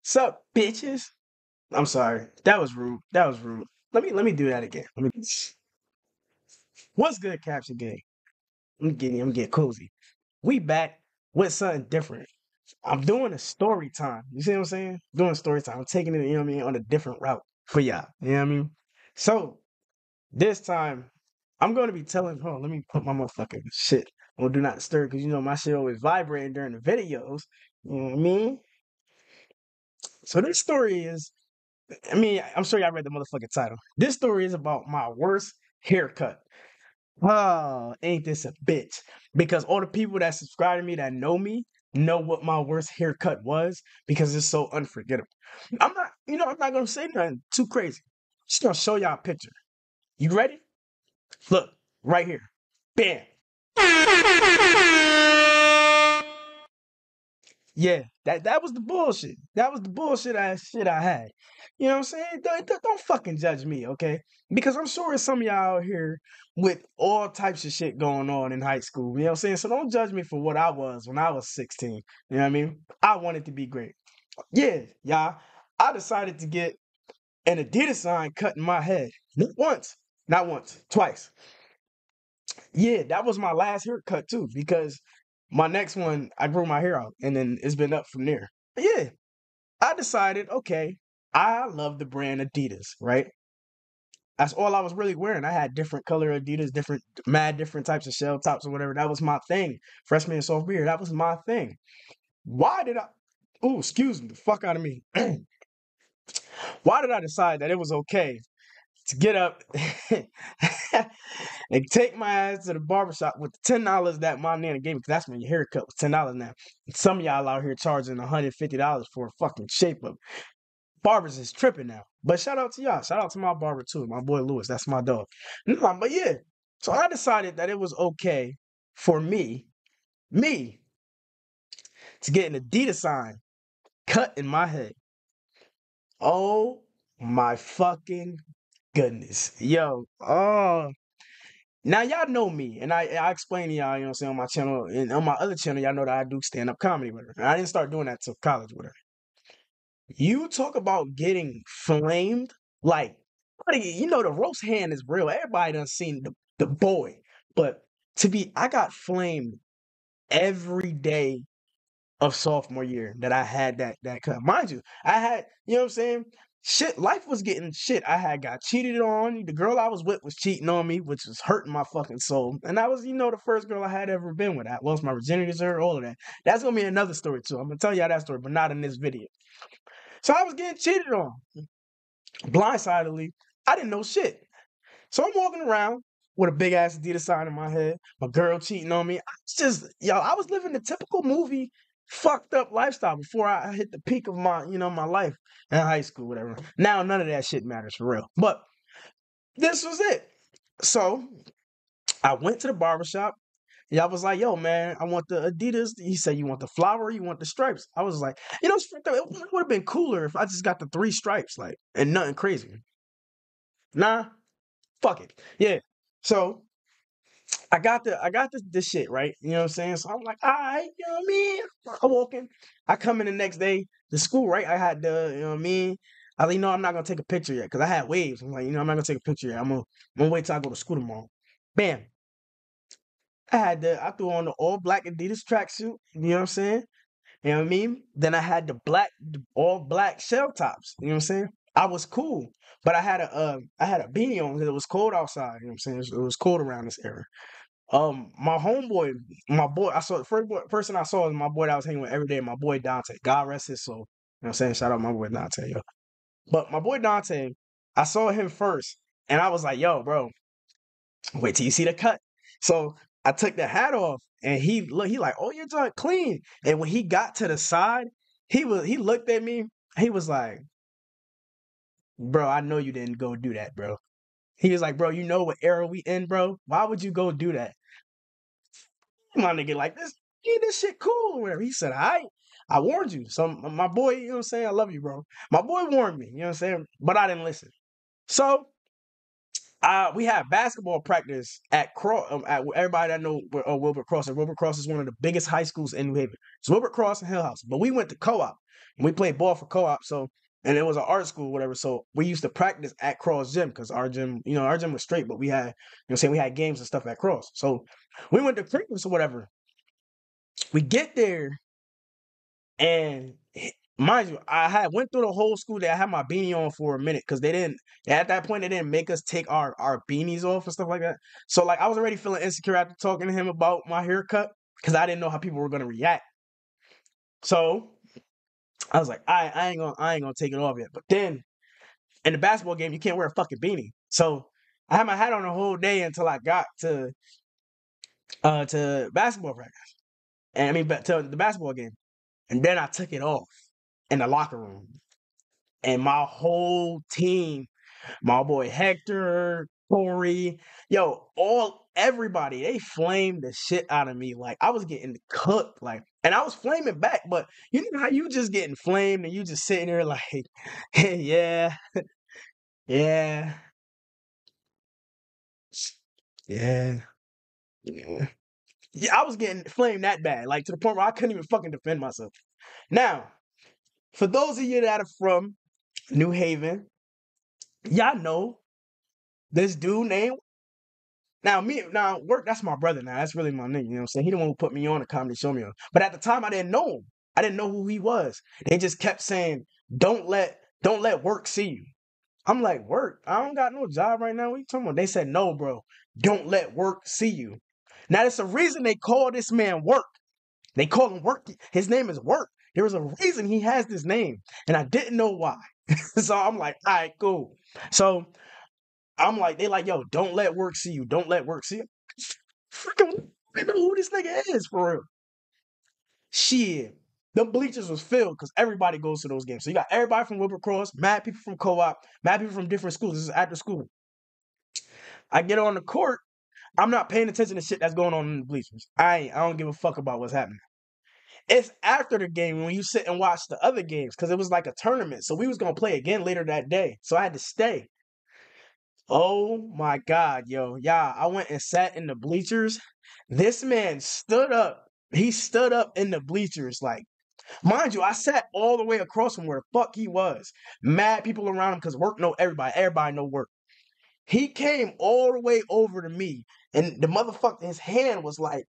Sup, bitches? I'm sorry. That was rude. That was rude. Let me do that again. What's good, Caption Gang? I'm getting cozy. We back with something different. I'm doing a story time. You see what I'm saying? Doing story time. I'm taking it, you know what I mean, on a different route for y'all. You know what I mean? So this time I'm gonna be telling, hold on, let me put my motherfucking shit on do not disturb because you know my shit always vibrating during the videos. You know what I mean? So this story is I'm sure y'all read the motherfucking title. This story is about my worst haircut. Oh, ain't this a bitch? Because all the people that subscribe to me that know me know what my worst haircut was because it's so unforgettable. I'm not gonna say nothing too crazy. Just gonna show y'all a picture. You ready? Look, right here. Bam. Yeah, that was the bullshit. That was the bullshit I had. You know what I'm saying? Don't fucking judge me, okay? Because I'm sure there's some of y'all out here with all types of shit going on in high school. You know what I'm saying? So don't judge me for what I was when I was 16. You know what I mean? I wanted to be great. Yeah, y'all. I decided to get an Adidas sign cut in my head. Not once, twice. Yeah, that was my last haircut too, because my next one, I grew my hair out and then it's been up from there. But yeah, I decided, okay, I love the brand Adidas, right? That's all I was really wearing. I had different color Adidas, different types of shell tops or whatever. That was my thing. Freshman and sophomore year, that was my thing. Why did I? Oh, excuse me, the fuck out of me. Why did I decide that it was okay to get up and take my ass to the barbershop with the $10 that my nana gave me? Because that's when your haircut was $10 now. And some of y'all out here charging $150 for a fucking shape up. Barbers is tripping now. But shout out to y'all. Shout out to my barber too. My boy Lewis. That's my dog. No, but yeah. So I decided that it was okay for me, to get an Adidas sign cut in my head. Oh my fucking goodness. Yo. Oh. Now y'all know me, and I explain to y'all, you know what I'm saying, on my channel, and on my other channel, y'all know that I do stand-up comedy with her. And I didn't start doing that till college with her. You talk about getting flamed, like, buddy, you know the roast hand is real. Everybody done seen the boy. But I got flamed every day of sophomore year that I had that cut. Mind you, I had, you know what I'm saying? Shit, life was getting shit. I had got cheated on. The girl I was with was cheating on me, which was hurting my fucking soul. And that was, the first girl I had ever been with. I lost my virginity to her, all of that. That's gonna be another story too. I'm gonna tell y'all that story, but not in this video. So I was getting cheated on. Blindsidedly, I didn't know shit. So I'm walking around with a big ass Adidas sign in my head, my girl cheating on me. I was living the typical movie fucked up lifestyle before I hit the peak of my life in high school, whatever. Now none of that shit matters for real. But this was it. So I went to the barbershop. Y'all was like, yo, man, I want the Adidas. He said, you want the flower, you want the stripes. I was like, it would have been cooler if I just got the 3 stripes, like, and nothing crazy. Nah, fuck it. Yeah. So I got this shit, right? You know what I'm saying? So I'm like, all right, you know what I mean? I'm walking. I come in the next day to school, right? I had you know what I mean? I'm not gonna take a picture yet because I had waves. I'm like, I'm not gonna take a picture yet. I'm gonna wait till I go to school tomorrow. Bam. I threw on the all black Adidas tracksuit, you know what I'm saying? You know what I mean? Then I had the all black shell tops, you know what I'm saying? I was cool, but I had a beanie on because it was cold outside, you know what I'm saying? It was cold around this era. My homeboy, my boy, the person I saw was my boy that I was hanging with every day, my boy Dante. God rest his soul. You know what I'm saying? Shout out my boy Dante, yo. But my boy Dante, I saw him first, and I was like, yo, bro, wait till you see the cut. So I took the hat off, and he like, oh, you're done clean. And when he got to the side, he looked at me, he was like, bro, I know you didn't go do that, bro. He was like, bro, you know what era we in, bro? Why would you go do that? My nigga like this, yeah, this shit cool or whatever. He said, I warned you. So my boy, you know what I'm saying? I love you, bro. My boy warned me, you know what I'm saying? But I didn't listen. So we had basketball practice at everybody that know Wilbur Cross. And Wilbur Cross is one of the biggest high schools in New Haven. It's Wilbur Cross and Hill House. But we went to co-op. We played ball for co-op, so and it was an art school, whatever. So we used to practice at Cross Gym because our gym, our gym was straight, but we had, saying we had games and stuff at Cross. So we went to practice or whatever. We get there, and mind you, I had went through the whole school day. I had my beanie on for a minute because they didn't at that point they didn't make us take our beanies off and stuff like that. So like I was already feeling insecure after talking to him about my haircut because I didn't know how people were gonna react. So I was like, I ain't gonna take it off yet. But then in the basketball game, you can't wear a fucking beanie. So I had my hat on the whole day until I got to basketball practice. And I mean to the basketball game. And then I took it off in the locker room. And my whole team, my boy Hector, Corey, everybody, they flamed the shit out of me. Like I was getting cooked, like, and I was flaming back. But you know how you just getting flamed and you just sitting there like, hey, yeah, yeah, yeah, yeah. Yeah, I was getting flamed that bad, like to the point where I couldn't even fucking defend myself. Now, for those of you that are from New Haven, y'all know this dude named Work, that's my brother now. That's really my nigga, you know what I'm saying? He the one who put me on the comedy show me on. But at the time I didn't know him. I didn't know who he was. They just kept saying, don't let work see you. I'm like, work? I don't got no job right now. What you talking about? They said, no, bro. Don't let work see you. Now there's a reason they call this man Work. They call him Work. His name is Work. There was a reason he has this name, and I didn't know why. So I'm like, all right, cool. So I'm like, they like, yo, don't let work see you. Don't let work see you. Freaking, I know who this nigga is for real. Shit. The bleachers was filled because everybody goes to those games. So you got everybody from Wilbercross, mad people from co-op, mad people from different schools. This is after school. I get on the court. I'm not paying attention to shit that's going on in the bleachers. I don't give a fuck about what's happening. It's after the game when you sit and watch the other games because it was like a tournament. So we was gonna play again later that day. So I had to stay. Oh my God, yo. Yeah, I went and sat in the bleachers. This man stood up. He stood up in the bleachers. Like, mind you, I sat all the way across from where the fuck he was. Mad people around him because work know everybody. Everybody know work. He came all the way over to me, and the motherfucker, his hand was like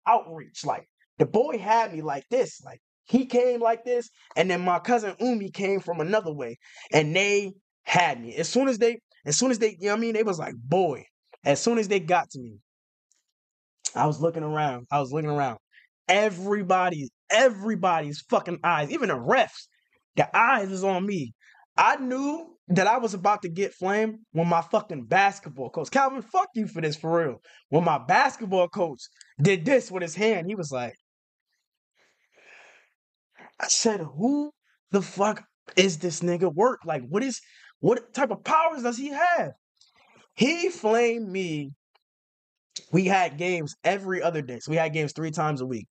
outreach. Like the boy had me like this. Like he came like this, and then my cousin Umi came from another way, and they had me. As soon as they, you know what I mean, they was like, boy. As soon as they got to me, I was looking around. I was looking around. Everybody's fucking eyes, even the refs, the eyes is on me. I knew that I was about to get flamed when my fucking basketball coach, Calvin, fuck you for this for real. When my basketball coach did this with his hand, he was like, I said, who the fuck is this nigga Work? Like, what type of powers does he have? He flamed me. We had games every other day. So we had games 3 times a week.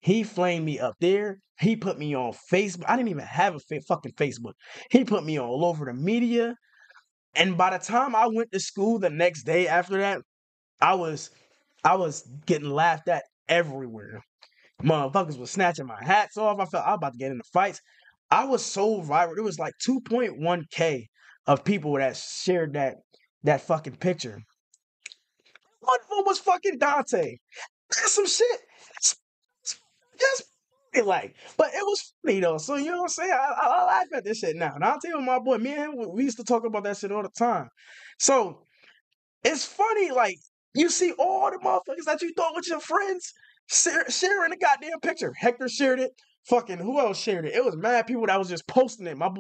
He flamed me up there. He put me on Facebook. I didn't even have a fucking Facebook. He put me all over the media. And by the time I went to school the next day after that, I was getting laughed at everywhere. Motherfuckers was snatching my hats off. I felt I was about to get into fights. I was so viral. There was like 2.1K of people that shared that fucking picture. One of them was fucking Dante. That's some shit. Just like, but it was funny though. So you know what I'm saying? I laugh at this shit now. And I'll tell you, my boy, me and him, we used to talk about that shit all the time. So it's funny, like you see all the motherfuckers that you thought with your friends sharing the goddamn picture. Hector shared it. Fucking who else shared it? It was mad people that was just posting it. My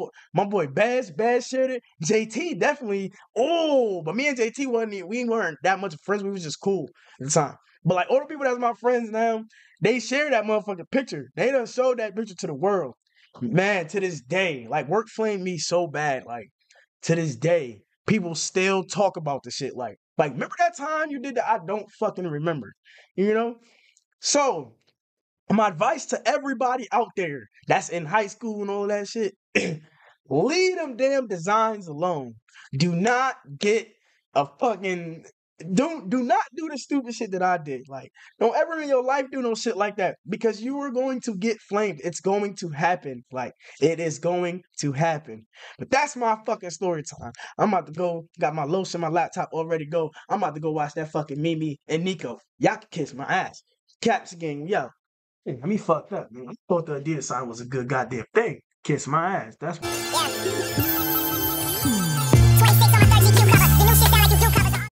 boy Baz shared it. JT definitely. Oh, but me and JT we weren't that much friends. We was just cool at the time. But like all the people that's my friends now, they share that motherfucking picture. They done showed that picture to the world. Man, to this day, like work flamed me so bad. Like to this day, people still talk about the shit. Like remember that time you did that? I don't fucking remember. You know? So my advice to everybody out there that's in high school and all that shit, leave them damn designs alone. Do not get a fucking do not do the stupid shit that I did. Like, don't ever in your life do no shit like that because you are going to get flamed. It's going to happen. Like, it is going to happen. But that's my fucking story time. I'm about to go. Got my lotion, my laptop already go. I'm about to go watch that fucking Mimi and Nico. Y'all can kiss my ass. Caps gang, yo. Hey, I mean, fucked up, man. I thought the Adidas sign was a good goddamn thing. Kiss my ass. That's.